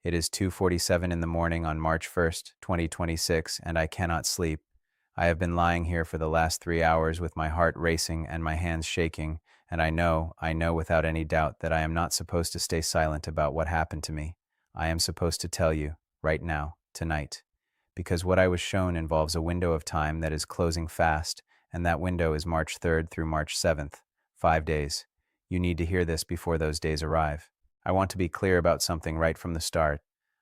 It is 2:47 in the morning on March 1st, 2026, and I cannot sleep. I have been lying here for the last 3 hours with my heart racing and my hands shaking, and I know without any doubt that I am not supposed to stay silent about what happened to me. I am supposed to tell you, right now, tonight. Because what I was shown involves a window of time that is closing fast, and that window is March 3rd through March 7th, 5 days. You need to hear this before those days arrive. I want to be clear about something right from the start.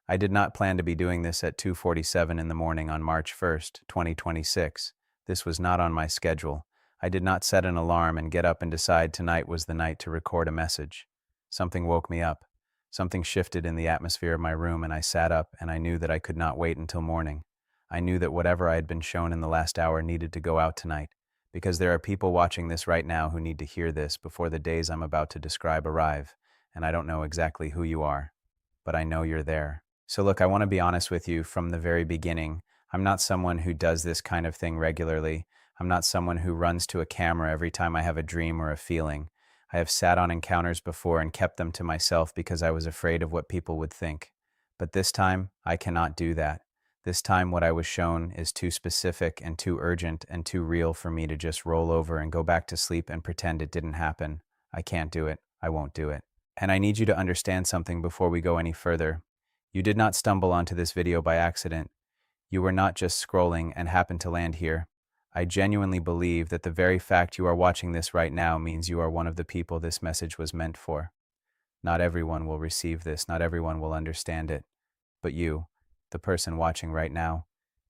I did not plan to be doing this at 2:47 in the morning on March 1st, 2026. This was not on my schedule. I did not set an alarm and get up and decide tonight was the night to record a message. Something woke me up. Something shifted in the atmosphere of my room, and I sat up, and I knew that I could not wait until morning. I knew that whatever I had been shown in the last hour needed to go out tonight, because there are people watching this right now who need to hear this before the days I'm about to describe arrive, and I don't know exactly who you are, but I know you're there. So look, I want to be honest with you from the very beginning. I'm not someone who does this kind of thing regularly. I'm not someone who runs to a camera every time I have a dream or a feeling. I have sat on encounters before and kept them to myself because I was afraid of what people would think. But this time, I cannot do that. This time, what I was shown is too specific and too urgent and too real for me to just roll over and go back to sleep and pretend it didn't happen. I can't do it. I won't do it. And I need you to understand something before we go any further. You did not stumble onto this video by accident. You were not just scrolling and happened to land here. I genuinely believe that the very fact you are watching this right now means you are one of the people this message was meant for. Not everyone will receive this, not everyone will understand it. But you, the person watching right now,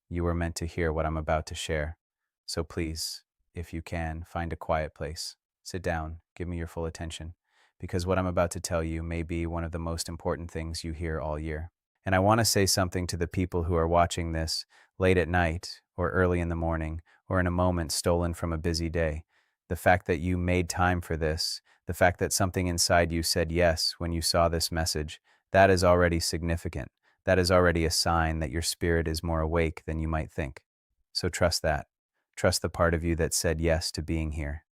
you were meant to hear what I'm about to share. So please, if you can, find a quiet place. Sit down, give me your full attention, because what I'm about to tell you may be one of the most important things you hear all year. And I want to say something to the people who are watching this late at night or early in the morning or in a moment stolen from a busy day. The fact that you made time for this, the fact that something inside you said yes when you saw this message, that is already significant. That is already a sign that your spirit is more awake than you might think. So trust that. Trust the part of you that said yes to being here,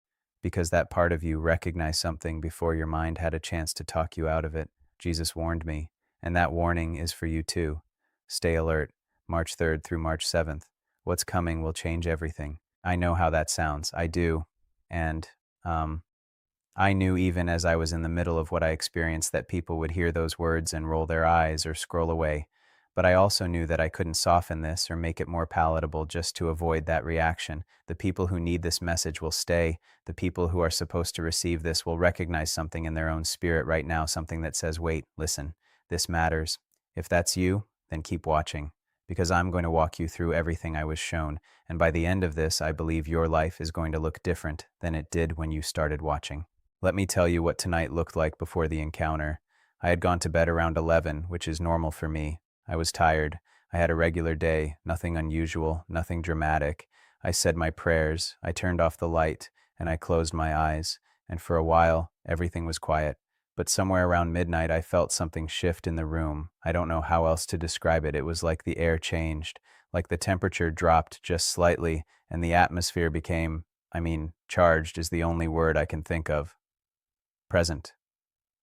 because that part of you recognized something before your mind had a chance to talk you out of it. Jesus warned me, and that warning is for you too. Stay alert. March 3rd through March 7th. What's coming will change everything. I know how that sounds. I do. And I knew even as I was in the middle of what I experienced that people would hear those words and roll their eyes or scroll away. But I also knew that I couldn't soften this or make it more palatable just to avoid that reaction. The people who need this message will stay. The people who are supposed to receive this will recognize something in their own spirit right now, something that says, wait, listen, this matters. If that's you, then keep watching, because I'm going to walk you through everything I was shown. And by the end of this, I believe your life is going to look different than it did when you started watching. Let me tell you what tonight looked like before the encounter. I had gone to bed around 11, which is normal for me. I was tired. I had a regular day, nothing unusual, nothing dramatic. I said my prayers, I turned off the light, and I closed my eyes. And for a while, everything was quiet. But somewhere around midnight, I felt something shift in the room. I don't know how else to describe it. It was like the air changed, like the temperature dropped just slightly, and the atmosphere became, charged is the only word I can think of. Present.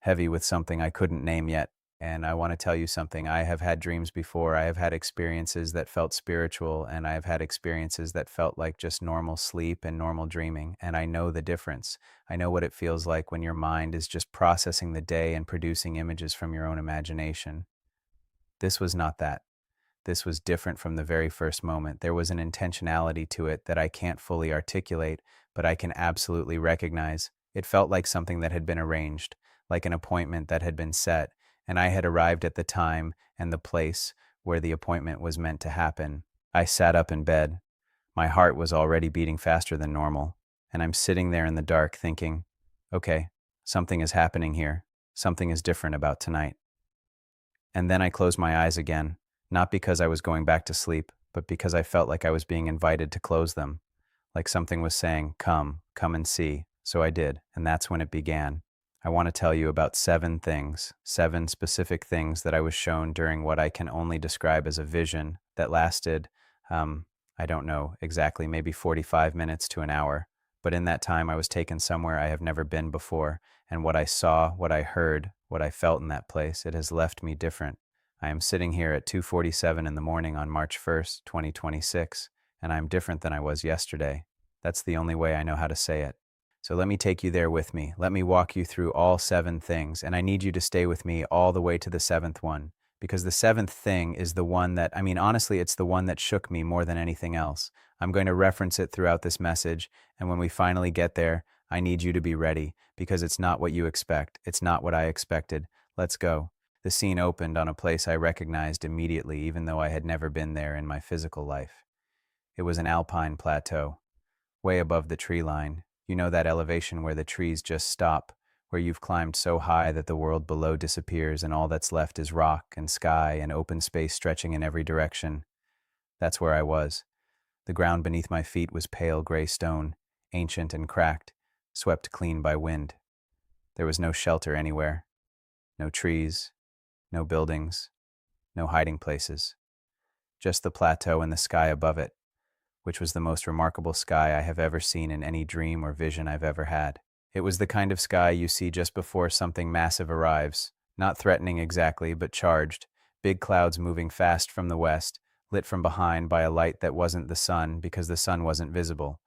Heavy with something I couldn't name yet. And I want to tell you something. I have had dreams before. I have had experiences that felt spiritual, and I have had experiences that felt like just normal sleep and normal dreaming. And I know the difference. I know what it feels like when your mind is just processing the day and producing images from your own imagination. This was not that. This was different from the very first moment. There was an intentionality to it that I can't fully articulate, but I can absolutely recognize. It felt like something that had been arranged, like an appointment that had been set, and I had arrived at the time and the place where the appointment was meant to happen. I sat up in bed. My heart was already beating faster than normal, and I'm sitting there in the dark thinking, okay, something is happening here. Something is different about tonight. And then I closed my eyes again, not because I was going back to sleep, but because I felt like I was being invited to close them, like something was saying, come and see. So I did, and that's when it began. I want to tell you about 7 things, 7 specific things that I was shown during what I can only describe as a vision that lasted, I don't know exactly, maybe 45 minutes to an hour. But in that time, I was taken somewhere I have never been before, and what I saw, what I heard, what I felt in that place, it has left me different. I am sitting here at 2:47 in the morning on March 1st, 2026, and I am different than I was yesterday. That's the only way I know how to say it. So let me take you there with me. Let me walk you through all 7 things, and I need you to stay with me all the way to the 7th one, because the 7th thing is the one that, honestly, it's the one that shook me more than anything else. I'm going to reference it throughout this message, and when we finally get there, I need you to be ready, because it's not what you expect. It's not what I expected. Let's go. The scene opened on a place I recognized immediately, even though I had never been there in my physical life. It was an alpine plateau, way above the tree line. You know that elevation where the trees just stop, where you've climbed so high that the world below disappears and all that's left is rock and sky and open space stretching in every direction. That's where I was. The ground beneath my feet was pale gray stone, ancient and cracked, swept clean by wind. There was no shelter anywhere, no trees, no buildings, no hiding places. Just the plateau and the sky above it, which was the most remarkable sky I have ever seen in any dream or vision I've ever had. It was the kind of sky you see just before something massive arrives, not threatening exactly, but charged, big clouds moving fast from the west, lit from behind by a light that wasn't the sun because the sun wasn't visible.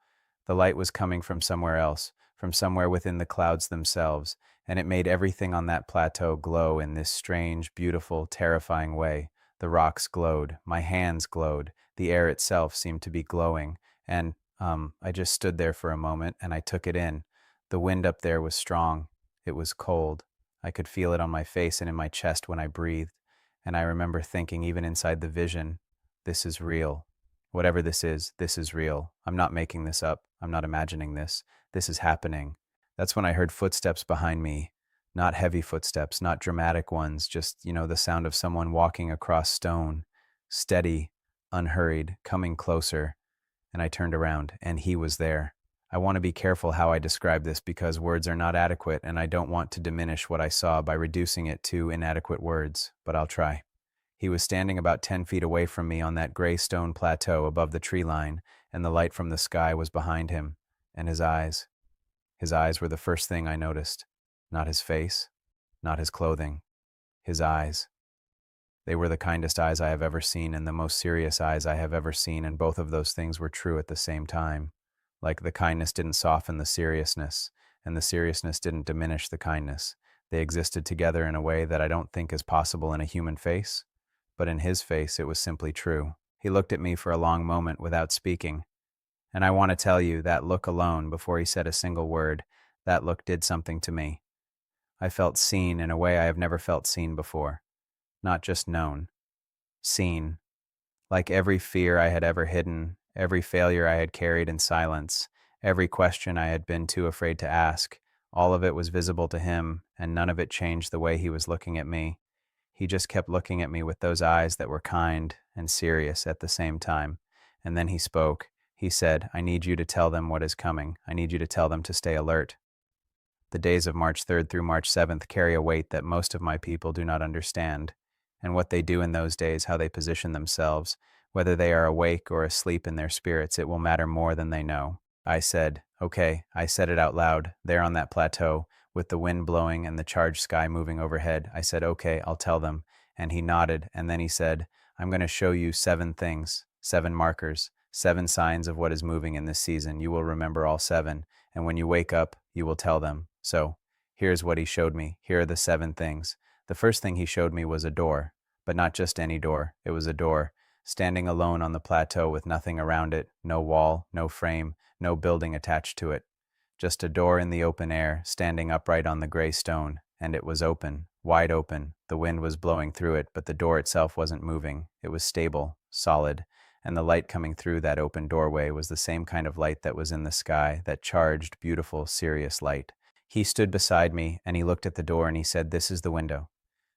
The light was coming from somewhere else, from somewhere within the clouds themselves, and it made everything on that plateau glow in this strange, beautiful, terrifying way. The rocks glowed, my hands glowed, the air itself seemed to be glowing, and, I just stood there for a moment and I took it in. The wind up there was strong. It was cold. I could feel it on my face and in my chest when I breathed, and I remember thinking, even inside the vision, this is real. Whatever this is real. I'm not making this up. I'm not imagining this. This is happening. That's when I heard footsteps behind me. Not heavy footsteps, not dramatic ones, just, the sound of someone walking across stone. Steady, unhurried, coming closer. And I turned around, and he was there. I want to be careful how I describe this because words are not adequate, and I don't want to diminish what I saw by reducing it to inadequate words, but I'll try. He was standing about 10 feet away from me on that gray stone plateau above the tree line, and the light from the sky was behind him. And his eyes. His eyes were the first thing I noticed. Not his face, not his clothing. His eyes. They were the kindest eyes I have ever seen and the most serious eyes I have ever seen, and both of those things were true at the same time. Like the kindness didn't soften the seriousness, and the seriousness didn't diminish the kindness. They existed together in a way that I don't think is possible in a human face. But in his face, it was simply true. He looked at me for a long moment without speaking. And I want to tell you, that look alone, before he said a single word, that look did something to me. I felt seen in a way I have never felt seen before. Not just known. Seen. Like every fear I had ever hidden, every failure I had carried in silence, every question I had been too afraid to ask, all of it was visible to him, and none of it changed the way he was looking at me. He just kept looking at me with those eyes that were kind and serious at the same time. And then he spoke. He said, I need you to tell them what is coming. I need you to tell them to stay alert. The days of March 3rd through March 7th carry a weight that most of my people do not understand. And what they do in those days, how they position themselves, whether they are awake or asleep in their spirits, it will matter more than they know. I said, okay, I said it out loud, there on that plateau, with the wind blowing and the charged sky moving overhead. I said, okay, I'll tell them. And he nodded, and then he said, I'm going to show you 7 things, 7 markers, 7 signs of what is moving in this season. You will remember all 7, and when you wake up, you will tell them. So, here's what he showed me. Here are the 7 things. The first thing he showed me was a door, but not just any door. It was a door, standing alone on the plateau with nothing around it, no wall, no frame, no building attached to it. Just a door in the open air, standing upright on the gray stone, and it was open, wide open. The wind was blowing through it, but the door itself wasn't moving. It was stable, solid, and the light coming through that open doorway was the same kind of light that was in the sky, that charged, beautiful, serious light. He stood beside me, and he looked at the door, and he said, this is the window.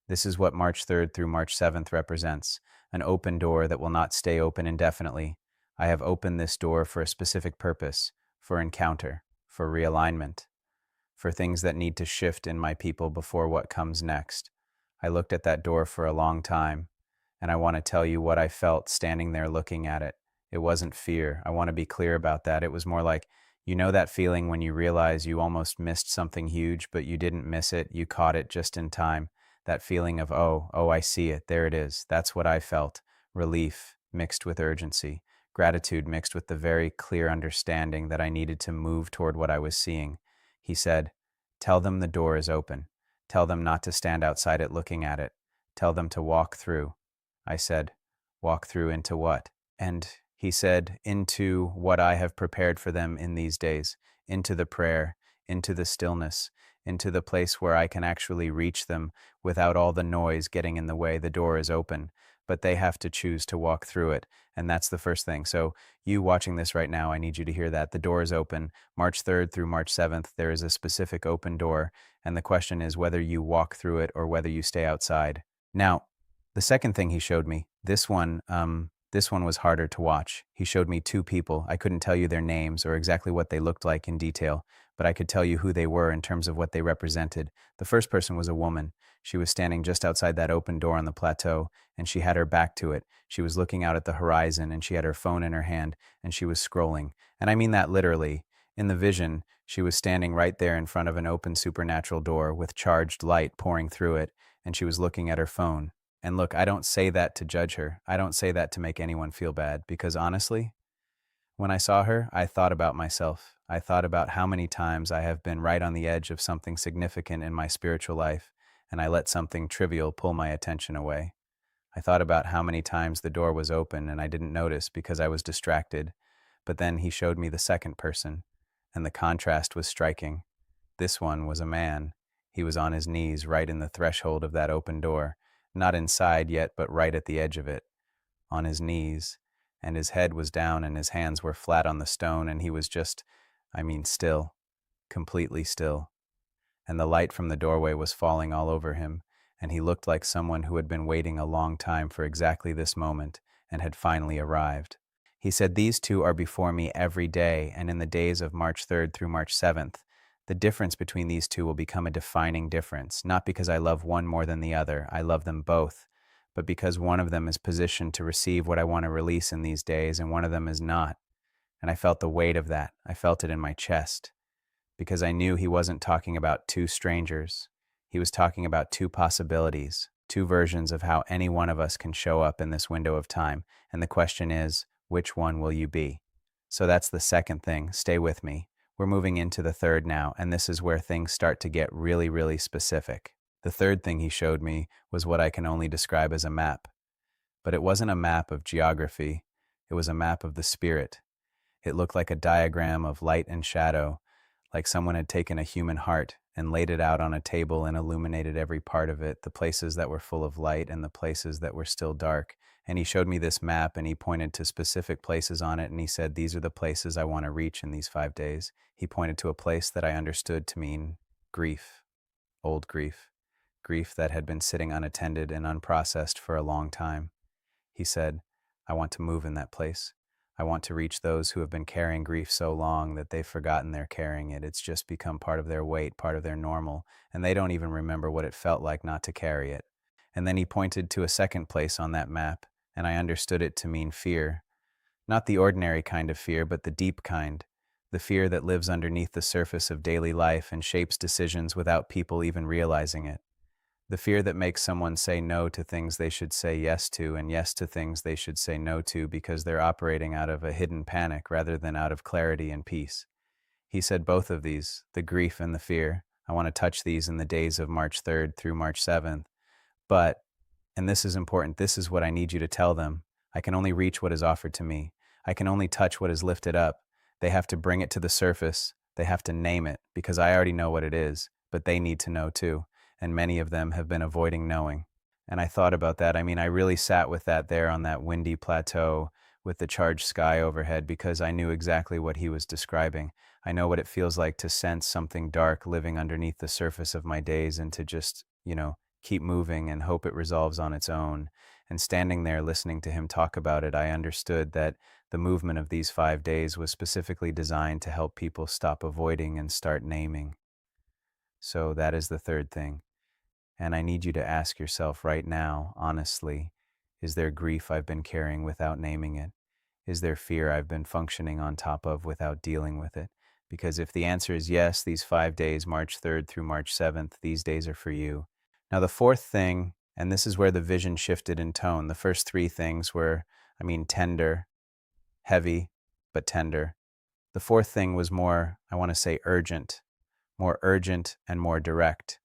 This is what March 3rd through March 7th represents, an open door that will not stay open indefinitely. I have opened this door for a specific purpose, for encounter, for realignment, for things that need to shift in my people before what comes next. I looked at that door for a long time, and I want to tell you what I felt standing there looking at it. It wasn't fear. I want to be clear about that. It was more like, that feeling when you realize you almost missed something huge, but you didn't miss it. You caught it just in time. That feeling of, oh, I see it. There it is. That's what I felt. Relief mixed with urgency. Gratitude mixed with the very clear understanding that I needed to move toward what I was seeing. He said, "Tell them the door is open. Tell them not to stand outside it looking at it. Tell them to walk through." I said, "Walk through into what?" And he said, "Into what I have prepared for them in these days, into the prayer, into the stillness, into the place where I can actually reach them without all the noise getting in the way. The door is open, but they have to choose to walk through it." And that's the first thing. So, you watching this right now, I need you to hear that. The door is open. March 3rd through March 7th, there is a specific open door. And the question is whether you walk through it or whether you stay outside. Now, the second thing he showed me, this one was harder to watch. He showed me two people. I couldn't tell you their names or exactly what they looked like in detail, but I could tell you who they were in terms of what they represented. The first person was a woman. She was standing just outside that open door on the plateau, and she had her back to it. She was looking out at the horizon, and she had her phone in her hand, and she was scrolling. And I mean that literally. In the vision, she was standing right there in front of an open supernatural door with charged light pouring through it, and she was looking at her phone. And look, I don't say that to judge her. I don't say that to make anyone feel bad, because honestly, when I saw her, I thought about myself. I thought about how many times I have been right on the edge of something significant in my spiritual life, and I let something trivial pull my attention away. I thought about how many times the door was open and I didn't notice because I was distracted. But then he showed me the second person, and the contrast was striking. This one was a man. He was on his knees right in the threshold of that open door, not inside yet, but right at the edge of it, on his knees, and his head was down and his hands were flat on the stone, and he was just, still, completely still. And the light from the doorway was falling all over him, and he looked like someone who had been waiting a long time for exactly this moment and had finally arrived. He said, "These two are before me every day, and in the days of March 3rd through March 7th, the difference between these two will become a defining difference, not because I love one more than the other, I love them both, but because one of them is positioned to receive what I want to release in these days, and one of them is not." And I felt the weight of that. I felt it in my chest, because I knew he wasn't talking about two strangers. He was talking about two possibilities, two versions of how any one of us can show up in this window of time. And the question is, which one will you be? So that's the second thing. Stay with me. We're moving into the third now, and this is where things start to get really, really specific. The third thing he showed me was what I can only describe as a map. But it wasn't a map of geography. It was a map of the spirit. It looked like a diagram of light and shadow, like someone had taken a human heart and laid it out on a table and illuminated every part of it, the places that were full of light and the places that were still dark. And he showed me this map and he pointed to specific places on it and he said, "These are the places I want to reach in these 5 days." He pointed to a place that I understood to mean grief, old grief, grief that had been sitting unattended and unprocessed for a long time. He said, "I want to move in that place. I want to reach those who have been carrying grief so long that they've forgotten they're carrying it. It's just become part of their weight, part of their normal, and they don't even remember what it felt like not to carry it." And then he pointed to a second place on that map, and I understood it to mean fear. Not the ordinary kind of fear, but the deep kind. The fear that lives underneath the surface of daily life and shapes decisions without people even realizing it. The fear that makes someone say no to things they should say yes to and yes to things they should say no to because they're operating out of a hidden panic rather than out of clarity and peace. He said both of these, the grief and the fear, I want to touch these in the days of March 3rd through March 7th. But, and this is important, this is what I need you to tell them. I can only reach what is offered to me. I can only touch what is lifted up. They have to bring it to the surface. They have to name it because I already know what it is, but they need to know too. And many of them have been avoiding knowing. And I thought about that. I really sat with that there on that windy plateau with the charged sky overhead because I knew exactly what he was describing. I know what it feels like to sense something dark living underneath the surface of my days and to just, keep moving and hope it resolves on its own. And standing there listening to him talk about it, I understood that the movement of these 5 days was specifically designed to help people stop avoiding and start naming. So that is the third thing. And I need you to ask yourself right now, honestly, is there grief I've been carrying without naming it? Is there fear I've been functioning on top of without dealing with it? Because if the answer is yes, these 5 days, March 3rd through March 7th, these days are for you. Now, the fourth thing, and this is where the vision shifted in tone. The first three things were, tender, heavy, but tender. The fourth thing was more, I want to say, more urgent and more direct.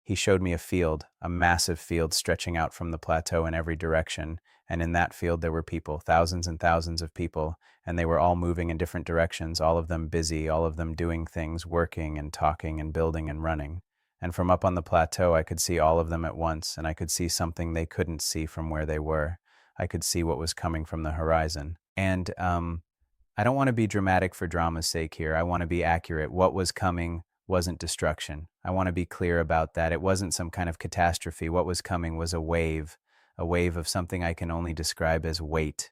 He showed me a field, a massive field stretching out from the plateau in every direction, and in that field there were people, thousands and thousands of people, and they were all moving in different directions, all of them busy, all of them doing things, working and talking and building and running. And from up on the plateau I could see all of them at once, and I could see something they couldn't see from where they were. I could see what was coming from the horizon. And I don't want to be dramatic for drama's sake here. I want to be accurate. What was coming wasn't destruction. I want to be clear about that. It wasn't some kind of catastrophe. What was coming was a wave of something I can only describe as weight,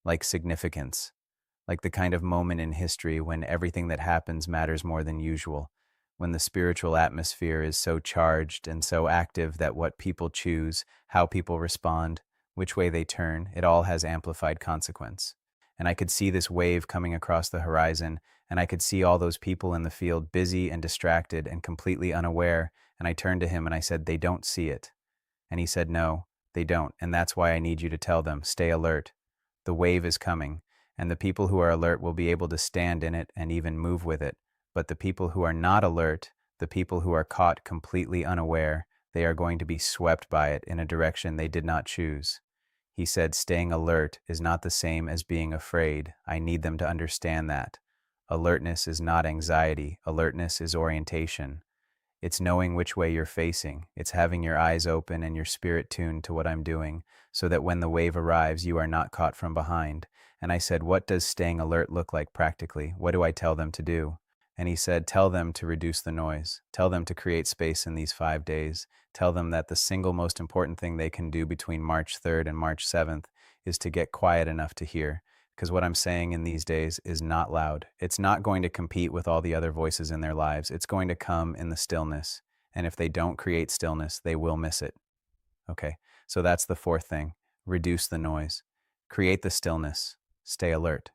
like significance, like the kind of moment in history when everything that happens matters more than usual, when the spiritual atmosphere is so charged and so active that what people choose, how people respond, which way they turn, it all has amplified consequence. And I could see this wave coming across the horizon, and I could see all those people in the field busy and distracted and completely unaware, and I turned to him and I said, "They don't see it." And he said, "No, they don't, and that's why I need you to tell them, stay alert. The wave is coming, and the people who are alert will be able to stand in it and even move with it. But the people who are not alert, the people who are caught completely unaware, they are going to be swept by it in a direction they did not choose." He said, "Staying alert is not the same as being afraid. I need them to understand that. Alertness is not anxiety. Alertness is orientation. It's knowing which way you're facing. It's having your eyes open and your spirit tuned to what I'm doing, so that when the wave arrives, you are not caught from behind." And I said, "What does staying alert look like practically? What do I tell them to do?" And he said, "Tell them to reduce the noise. Tell them to create space in these 5 days. Tell them that the single most important thing they can do between March 3rd and March 7th is to get quiet enough to hear. Because what I'm saying in these days is not loud. It's not going to compete with all the other voices in their lives. It's going to come in the stillness. And if they don't create stillness, they will miss it." Okay, so that's the fourth thing. Reduce the noise. Create the stillness. Stay alert.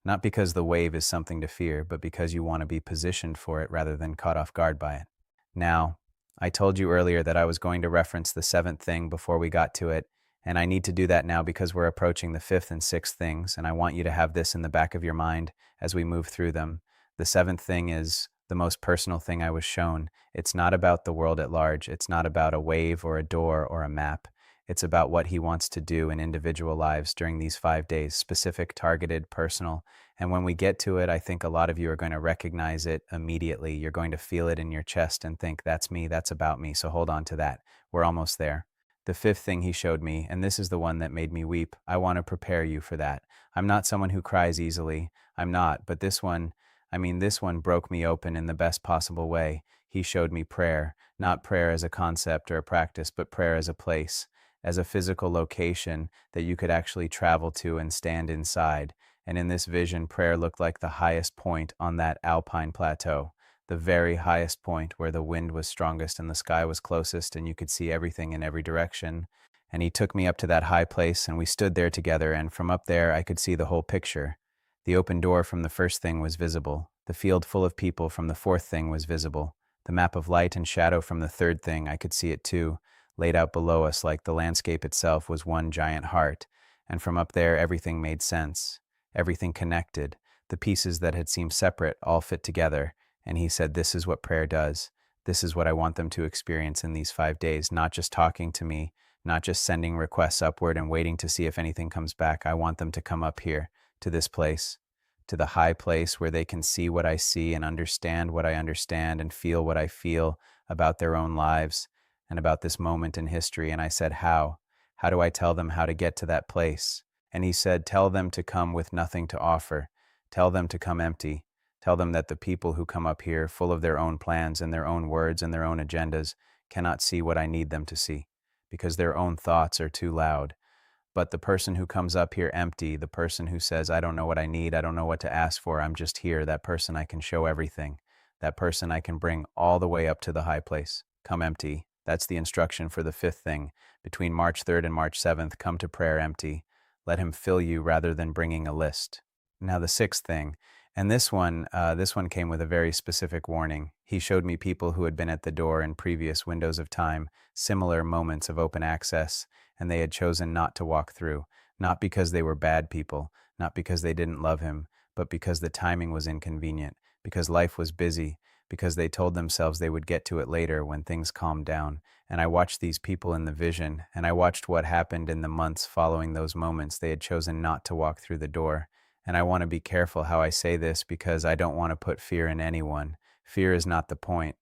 Not because the wave is something to fear, but because you want to be positioned for it rather than caught off guard by it. Now, I told you earlier that I was going to reference the seventh thing before we got to it, and I need to do that now because we're approaching the fifth and sixth things, and I want you to have this in the back of your mind as we move through them. The seventh thing is the most personal thing I was shown. It's not about the world at large. It's not about a wave or a door or a map. It's about what he wants to do in individual lives during these 5 days, specific, targeted, personal. And when we get to it, I think a lot of you are going to recognize it immediately. You're going to feel it in your chest and think, that's me, that's about me. So hold on to that. We're almost there. The fifth thing he showed me, and this is the one that made me weep, I want to prepare you for that. I'm not someone who cries easily. I'm not. But this one, this one broke me open in the best possible way. He showed me prayer, not prayer as a concept or a practice, but prayer as a place, as a physical location that you could actually travel to and stand inside. And in this vision, prayer looked like the highest point on that alpine plateau, the very highest point where the wind was strongest and the sky was closest and you could see everything in every direction. And he took me up to that high place and we stood there together, and from up there I could see the whole picture. The open door from the first thing was visible. The field full of people from the fourth thing was visible. The map of light and shadow from the third thing, I could see it too, laid out below us like the landscape itself was one giant heart. And from up there, everything made sense. Everything connected. The pieces that had seemed separate all fit together. And he said, this is what prayer does. This is what I want them to experience in these 5 days, not just talking to me, not just sending requests upward and waiting to see if anything comes back. I want them to come up here, to this place, to the high place where they can see what I see and understand what I understand and feel what I feel about their own lives and about this moment in history. And I said, how? How do I tell them how to get to that place? And he said, tell them to come with nothing to offer. Tell them to come empty. Tell them that the people who come up here, full of their own plans and their own words and their own agendas, cannot see what I need them to see, because their own thoughts are too loud. But the person who comes up here empty, the person who says, I don't know what I need, I don't know what to ask for, I'm just here, that person I can show everything. That person I can bring all the way up to the high place. Come empty. That's the instruction for the fifth thing. Between March 3rd and March 7th, come to prayer empty. Let him fill you rather than bringing a list. Now the sixth thing, And this one came with a very specific warning. He showed me people who had been at the door in previous windows of time, similar moments of open access, and they had chosen not to walk through, not because they were bad people, not because they didn't love him, but because the timing was inconvenient, because life was busy, because they told themselves they would get to it later when things calmed down. And I watched these people in the vision, and I watched what happened in the months following those moments they had chosen not to walk through the door. And I want to be careful how I say this because I don't want to put fear in anyone. Fear is not the point.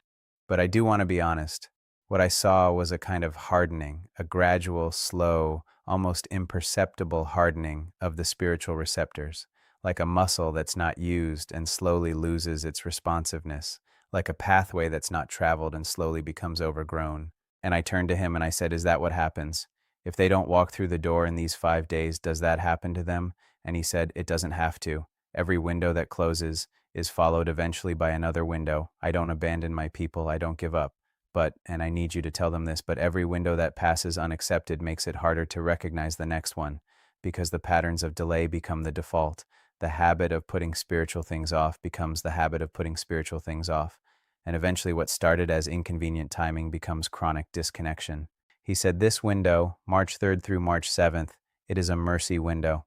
But I do want to be honest. What I saw was a kind of hardening, a gradual, slow, almost imperceptible hardening of the spiritual receptors, like a muscle that's not used and slowly loses its responsiveness, like a pathway that's not traveled and slowly becomes overgrown. And I turned to him and I said, "Is that what happens? If they don't walk through the door in these 5 days, does that happen to them?" And he said, "It doesn't have to. Every window that closes is followed eventually by another window. I don't abandon my people. I don't give up. But, and I need you to tell them this, but every window that passes unaccepted makes it harder to recognize the next one because the patterns of delay become the default. The habit of putting spiritual things off becomes the habit of putting spiritual things off. And eventually what started as inconvenient timing becomes chronic disconnection." He said, "This window, March 3rd through March 7th, it is a mercy window.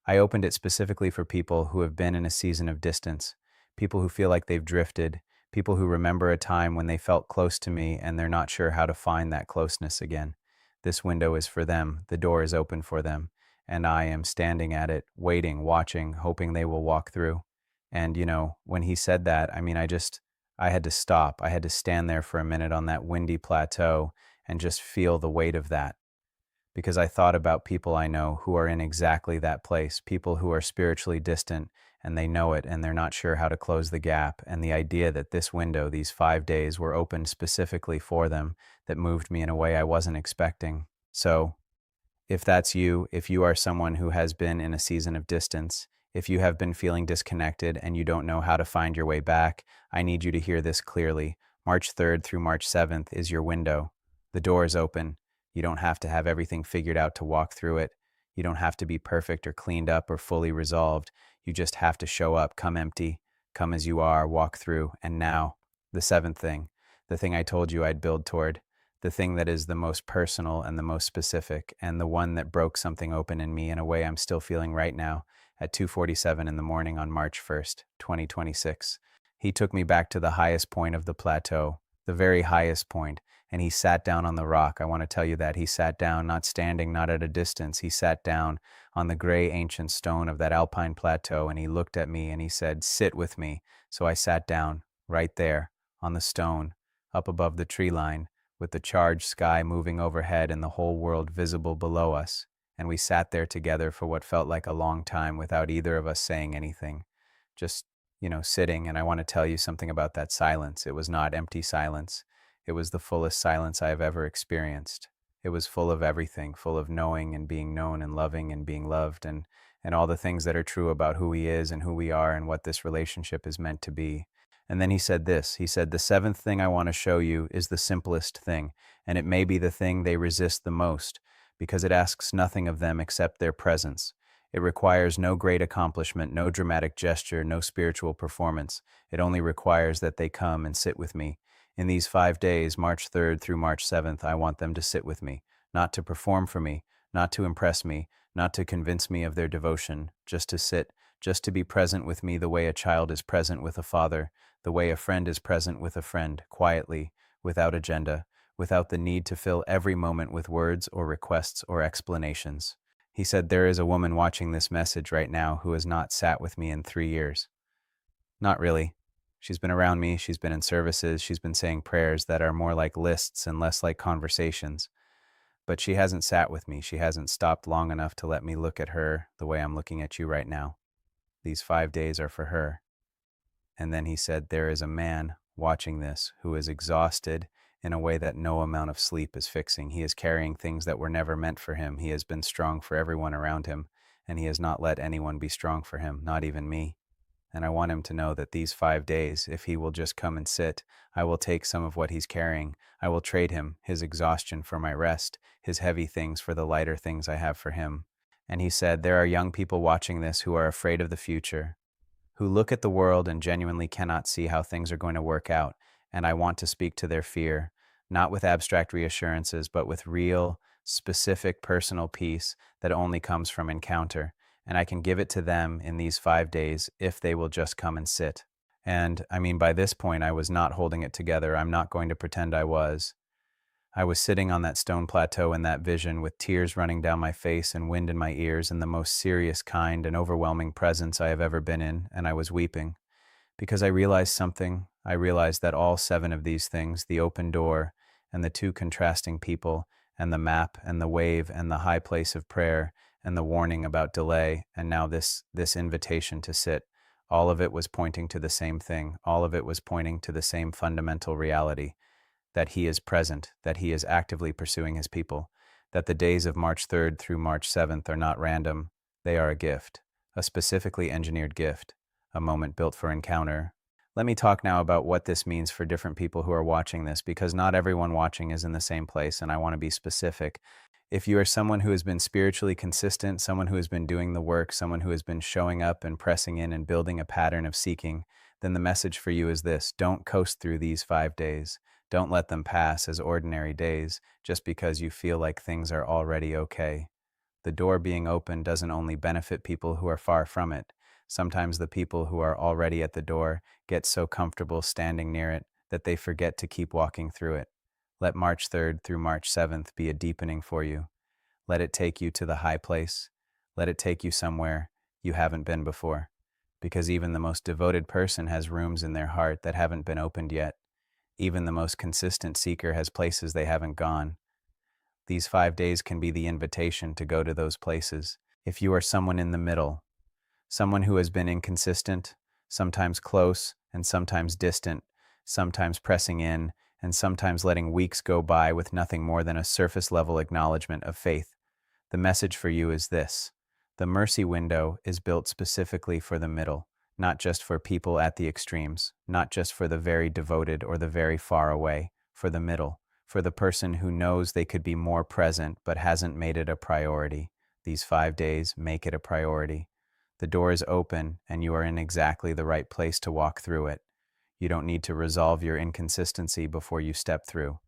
I opened it specifically for people who have been in a season of distance, people who feel like they've drifted, people who remember a time when they felt close to me and they're not sure how to find that closeness again. This window is for them, the door is open for them, and I am standing at it, waiting, watching, hoping they will walk through." And, when he said that, I had to stop. I had to stand there for a minute on that windy plateau and just feel the weight of that because I thought about people I know who are in exactly that place, people who are spiritually distant and they know it and they're not sure how to close the gap. And the idea that this window, these 5 days, were opened specifically for them, that moved me in a way I wasn't expecting. So, if that's you, if you are someone who has been in a season of distance, if you have been feeling disconnected and you don't know how to find your way back, I need you to hear this clearly. March 3rd through March 7th is your window. The door is open. You don't have to have everything figured out to walk through it. You don't have to be perfect or cleaned up or fully resolved. You just have to show up, come empty, come as you are, walk through. And now, the seventh thing, the thing I told you I'd build toward, the thing that is the most personal and the most specific, and the one that broke something open in me in a way I'm still feeling right now at 2:47 in the morning on March 1st, 2026. He took me back to the highest point of the plateau, the very highest point, and he sat down on the rock. I want to tell you that he sat down, not standing, not at a distance. He sat down on the gray ancient stone of that alpine plateau, and he looked at me and he said, "Sit with me." So I sat down right there on the stone, up above the tree line, with the charged sky moving overhead and the whole world visible below us. And we sat there together for what felt like a long time without either of us saying anything. Just, sitting. And I want to tell you something about that silence. It was not empty silence. It was the fullest silence I have ever experienced. It was full of everything, full of knowing and being known and loving and being loved and all the things that are true about who he is and who we are and what this relationship is meant to be. And then he said this, he said, "The seventh thing I want to show you is the simplest thing, and it may be the thing they resist the most, because it asks nothing of them except their presence. It requires no great accomplishment, no dramatic gesture, no spiritual performance. It only requires that they come and sit with me. In these 5 days, March 3rd through March 7th, I want them to sit with me, not to perform for me, not to impress me, not to convince me of their devotion, just to sit, just to be present with me the way a child is present with a father, the way a friend is present with a friend, quietly, without agenda, without the need to fill every moment with words or requests or explanations." He said, "There is a woman watching this message right now who has not sat with me in 3 years. Not really. She's been around me, she's been in services, she's been saying prayers that are more like lists and less like conversations. But she hasn't sat with me. She hasn't stopped long enough to let me look at her the way I'm looking at you right now. These 5 days are for her." And then he said, "There is a man watching this who is exhausted in a way that no amount of sleep is fixing. He is carrying things that were never meant for him. He has been strong for everyone around him, and he has not let anyone be strong for him, not even me. And I want him to know that these 5 days, if he will just come and sit, I will take some of what he's carrying. I will trade him his exhaustion for my rest, his heavy things for the lighter things I have for him." And he said, "There are young people watching this who are afraid of the future. who look at the world and genuinely cannot see how things are going to work out, and I want to speak to their fear, not with abstract reassurances, but with real, specific personal peace that only comes from encounter, and I can give it to them in these 5 days if they will just come and sit. And I mean, by this point, I was not holding it together. I'm not going to pretend I was. I was sitting on that stone plateau in that vision with tears running down my face and wind in my ears and the most serious, kind, and overwhelming presence I have ever been in, and I was weeping. Because I realized something. I realized that all 7 of these things, the open door and the 2 contrasting people and the map and the wave and the high place of prayer and the warning about delay and now this invitation to sit, all of it was pointing to the same thing. All of it was pointing to the same fundamental reality, that he is present, that he is actively pursuing his people, that the days of March 3rd through March 7th are not random. They are a gift, a specifically engineered gift, a moment built for encounter. Let me talk now about what this means for different people who are watching this, because not everyone watching is in the same place, and I want to be specific. If you are someone who has been spiritually consistent, someone who has been doing the work, someone who has been showing up and pressing in and building a pattern of seeking, then the message for you is this: don't coast through these 5 days. Don't let them pass as ordinary days just because you feel like things are already okay. The door being open doesn't only benefit people who are far from it. Sometimes the people who are already at the door get so comfortable standing near it that they forget to keep walking through it. Let March 3rd through March 7th be a deepening for you. Let it take you to the high place. Let it take you somewhere you haven't been before. Because even the most devoted person has rooms in their heart that haven't been opened yet. Even the most consistent seeker has places they haven't gone. These 5 days can be the invitation to go to those places. If you are someone in the middle, someone who has been inconsistent, sometimes close and sometimes distant, sometimes pressing in and sometimes letting weeks go by with nothing more than a surface-level acknowledgement of faith, the message for you is this: the mercy window is built specifically for the middle, not just for people at the extremes, not just for the very devoted or the very far away, for the middle, for the person who knows they could be more present but hasn't made it a priority. These 5 days make it a priority. The door is open and you are in exactly the right place to walk through it. You don't need to resolve your inconsistency before you step through.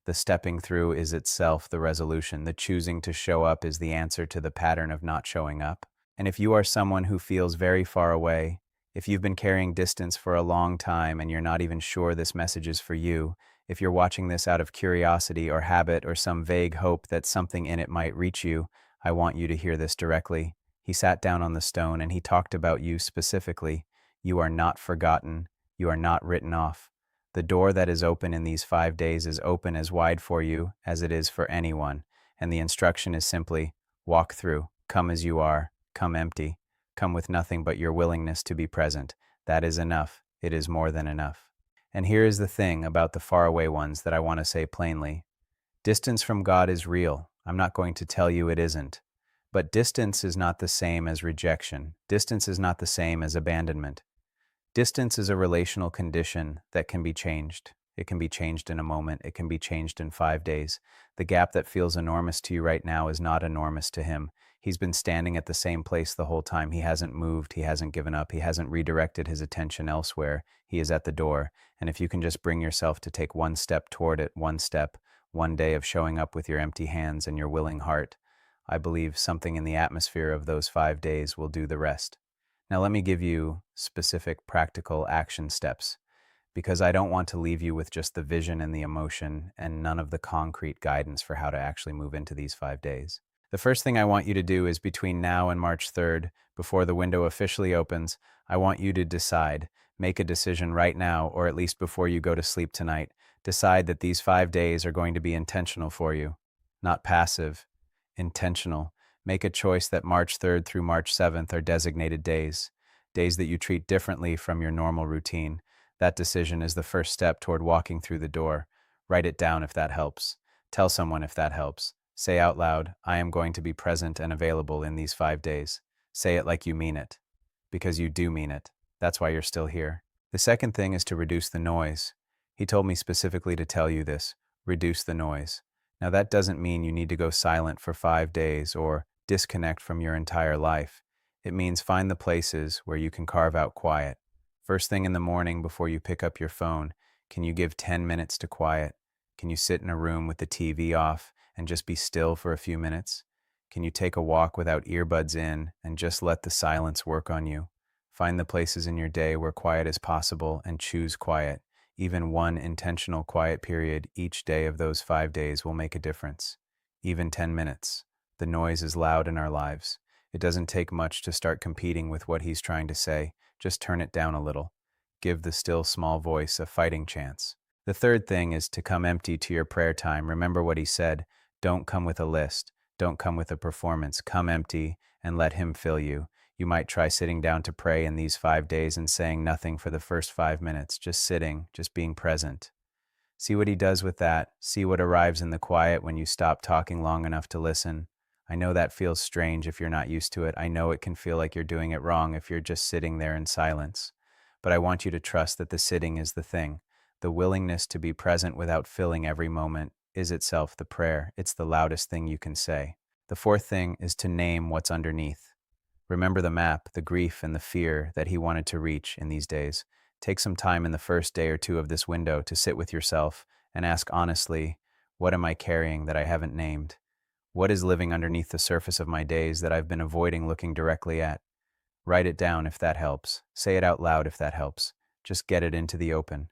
The stepping through is itself the resolution. The choosing to show up is the answer to the pattern of not showing up. And if you are someone who feels very far away, if you've been carrying distance for a long time and you're not even sure this message is for you, if you're watching this out of curiosity or habit or some vague hope that something in it might reach you, I want you to hear this directly. He sat down on the stone and he talked about you specifically. You are not forgotten. You are not written off. The door that is open in these 5 days is open as wide for you as it is for anyone, and the instruction is simply, walk through, come as you are, come empty, come with nothing but your willingness to be present. That is enough. It is more than enough. And here is the thing about the faraway ones that I want to say plainly. Distance from God is real. I'm not going to tell you it isn't. But distance is not the same as rejection. Distance is not the same as abandonment. Distance is a relational condition that can be changed. It can be changed in a moment. It can be changed in 5 days. The gap that feels enormous to you right now is not enormous to him. He's been standing at the same place the whole time. He hasn't moved. He hasn't given up. He hasn't redirected his attention elsewhere. He is at the door. And if you can just bring yourself to take one step toward it, one step, one day of showing up with your empty hands and your willing heart, I believe something in the atmosphere of those 5 days will do the rest. Now let me give you specific practical action steps, because I don't want to leave you with just the vision and the emotion and none of the concrete guidance for how to actually move into these 5 days. The first thing I want you to do is between now and March 3rd, before the window officially opens, I want you to decide, make a decision right now, or at least before you go to sleep tonight, decide that these 5 days are going to be intentional for you, not passive, intentional. Make a choice that March 3rd through March 7th are designated days, days that you treat differently from your normal routine. That decision is the first step toward walking through the door. Write it down if that helps. Tell someone if that helps. Say out loud, I am going to be present and available in these 5 days. Say it like you mean it, because you do mean it. That's why you're still here. The second thing is to reduce the noise. He told me specifically to tell you this. Reduce the noise. Now that doesn't mean you need to go silent for 5 days or disconnect from your entire life. It means find the places where you can carve out quiet. First thing in the morning before you pick up your phone, can you give 10 minutes to quiet? Can you sit in a room with the TV off and just be still for a few minutes? Can you take a walk without earbuds in and just let the silence work on you? Find the places in your day where quiet is possible and choose quiet. Even one intentional quiet period each day of those 5 days will make a difference. Even 10 minutes. The noise is loud in our lives. It doesn't take much to start competing with what he's trying to say. Just turn it down a little. Give the still small voice a fighting chance. The third thing is to come empty to your prayer time. Remember what he said. Don't come with a list. Don't come with a performance. Come empty and let him fill you. You might try sitting down to pray in these 5 days and saying nothing for the first 5 minutes, just sitting, just being present. See what he does with that. See what arrives in the quiet when you stop talking long enough to listen. I know that feels strange if you're not used to it. I know it can feel like you're doing it wrong if you're just sitting there in silence. But I want you to trust that the sitting is the thing. The willingness to be present without filling every moment is itself the prayer. It's the loudest thing you can say. The fourth thing is to name what's underneath. Remember the map, the grief, and the fear that he wanted to reach in these days. Take some time in the first day or two of this window to sit with yourself and ask honestly, what am I carrying that I haven't named? What is living underneath the surface of my days that I've been avoiding looking directly at? Write it down if that helps. Say it out loud if that helps. Just get it into the open.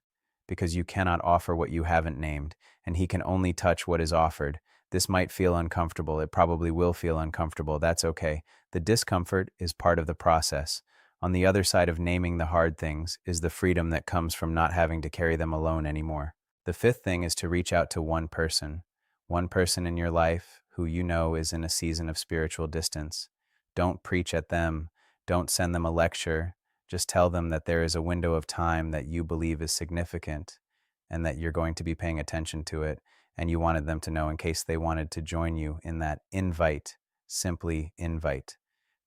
Because you cannot offer what you haven't named, and he can only touch what is offered. This might feel uncomfortable. It probably will feel uncomfortable. That's okay. The discomfort is part of the process. On the other side of naming the hard things is the freedom that comes from not having to carry them alone anymore. The fifth thing is to reach out to one person in your life who you know is in a season of spiritual distance. Don't preach at them. Don't send them a lecture. Just tell them that there is a window of time that you believe is significant and that you're going to be paying attention to it. And you wanted them to know in case they wanted to join you in that invite, simply invite.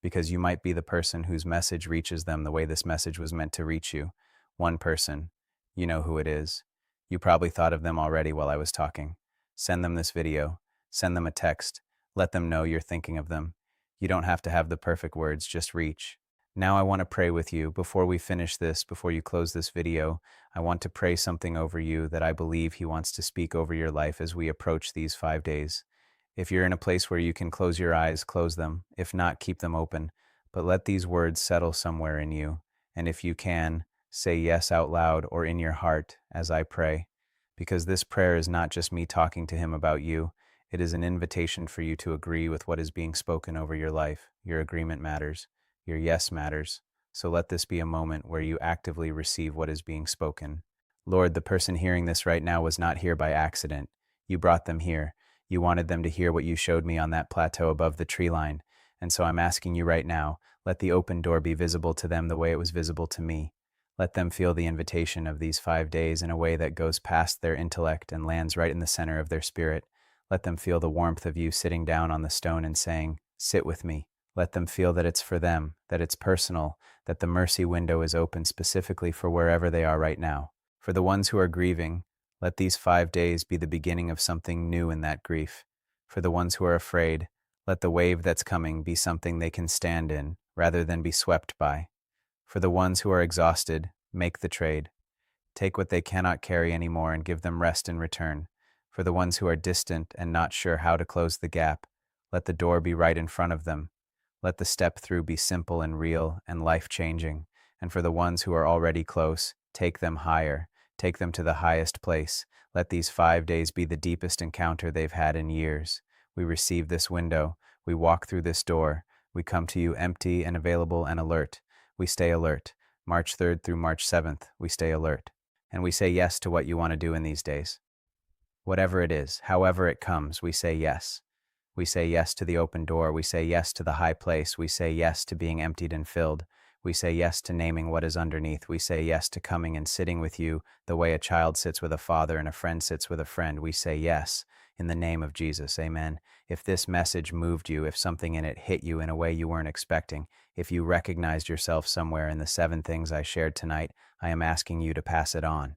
Because you might be the person whose message reaches them the way this message was meant to reach you. One person. You know who it is. You probably thought of them already while I was talking. Send them this video. Send them a text. Let them know you're thinking of them. You don't have to have the perfect words, just reach. Now I want to pray with you. Before we finish this, before you close this video, I want to pray something over you that I believe he wants to speak over your life as we approach these 5 days. If you're in a place where you can close your eyes, close them. If not, keep them open. But let these words settle somewhere in you. And if you can, say yes out loud or in your heart as I pray. Because this prayer is not just me talking to him about you. It is an invitation for you to agree with what is being spoken over your life. Your agreement matters. Your yes matters. So let this be a moment where you actively receive what is being spoken. Lord, the person hearing this right now was not here by accident. You brought them here. You wanted them to hear what you showed me on that plateau above the tree line. And so I'm asking you right now, let the open door be visible to them the way it was visible to me. Let them feel the invitation of these 5 days in a way that goes past their intellect and lands right in the center of their spirit. Let them feel the warmth of you sitting down on the stone and saying, sit with me. Let them feel that it's for them, that it's personal, that the mercy window is open specifically for wherever they are right now. For the ones who are grieving, let these 5 days be the beginning of something new in that grief. For the ones who are afraid, let the wave that's coming be something they can stand in rather than be swept by. For the ones who are exhausted, make the trade. Take what they cannot carry anymore and give them rest in return. For the ones who are distant and not sure how to close the gap, let the door be right in front of them. Let the step through be simple and real and life-changing. And for the ones who are already close, take them higher. Take them to the highest place. Let these 5 days be the deepest encounter they've had in years. We receive this window. We walk through this door. We come to you empty and available and alert. We stay alert. March 3rd through March 7th, we stay alert. And we say yes to what you want to do in these days. Whatever it is, however it comes, we say yes. We say yes to the open door. We say yes to the high place. We say yes to being emptied and filled. We say yes to naming what is underneath. We say yes to coming and sitting with you the way a child sits with a father and a friend sits with a friend. We say yes in the name of Jesus. Amen. If this message moved you, if something in it hit you in a way you weren't expecting, if you recognized yourself somewhere in the 7 things I shared tonight, I am asking you to pass it on.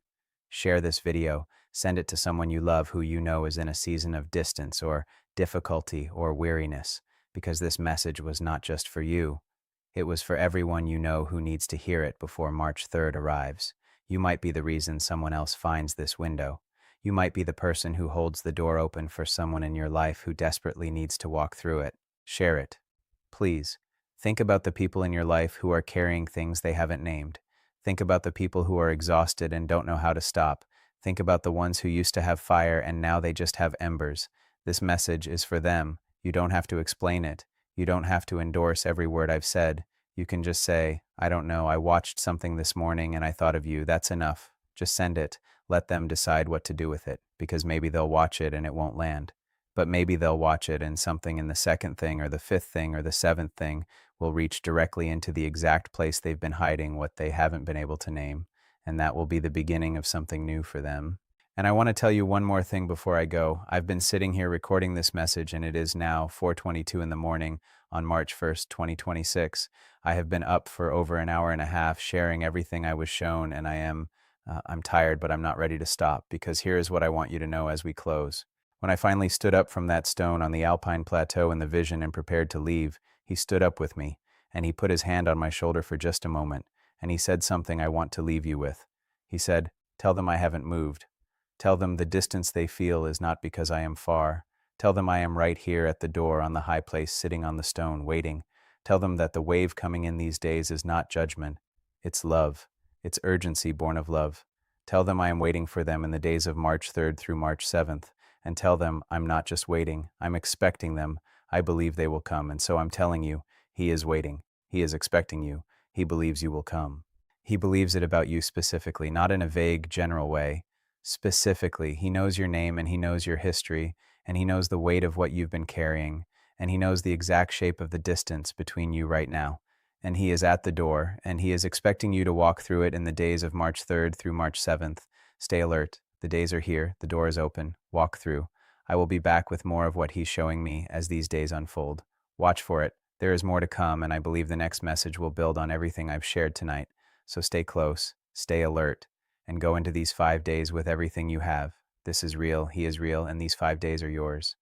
Share this video. Send it to someone you love who you know is in a season of distance or difficulty or weariness, because this message was not just for you. It was for everyone you know who needs to hear it before March 3rd arrives. You might be the reason someone else finds this window. You might be the person who holds the door open for someone in your life who desperately needs to walk through it. Share it. Please. Think about the people in your life who are carrying things they haven't named. Think about the people who are exhausted and don't know how to stop. Think about the ones who used to have fire and now they just have embers. This message is for them. You don't have to explain it. You don't have to endorse every word I've said. You can just say, I don't know, I watched something this morning and I thought of you. That's enough. Just send it. Let them decide what to do with it, because maybe they'll watch it and it won't land. But maybe they'll watch it and something in the second thing or the fifth thing or the seventh thing will reach directly into the exact place they've been hiding what they haven't been able to name. And that will be the beginning of something new for them. And I want to tell you one more thing before I go. I've been sitting here recording this message and it is now 4:22 in the morning on March 1st, 2026. I have been up for over an hour and a half sharing everything I was shown, and I'm tired, but I'm not ready to stop, because here is what I want you to know as we close. When I finally stood up from that stone on the Alpine Plateau in the vision and prepared to leave, he stood up with me, and he put his hand on my shoulder for just a moment, and he said something I want to leave you with. He said, "Tell them I haven't moved. Tell them the distance they feel is not because I am far. Tell them I am right here at the door on the high place sitting on the stone waiting. Tell them that the wave coming in these days is not judgment. It's love. It's urgency born of love. Tell them I am waiting for them in the days of March 3rd through March 7th. And tell them I'm not just waiting, I'm expecting them. I believe they will come, and so I'm telling you, he is waiting. He is expecting you. He believes you will come. He believes it about you specifically, not in a vague, general way. Specifically, he knows your name and he knows your history, and he knows the weight of what you've been carrying, and he knows the exact shape of the distance between you right now. And he is at the door, and he is expecting you to walk through it in the days of March 3rd through March 7th. Stay alert. The days are here. The door is open. Walk through. I will be back with more of what he's showing me as these days unfold. Watch for it. There is more to come, and I believe the next message will build on everything I've shared tonight. So stay close, stay alert, and go into these 5 days with everything you have. This is real, he is real, and these 5 days are yours.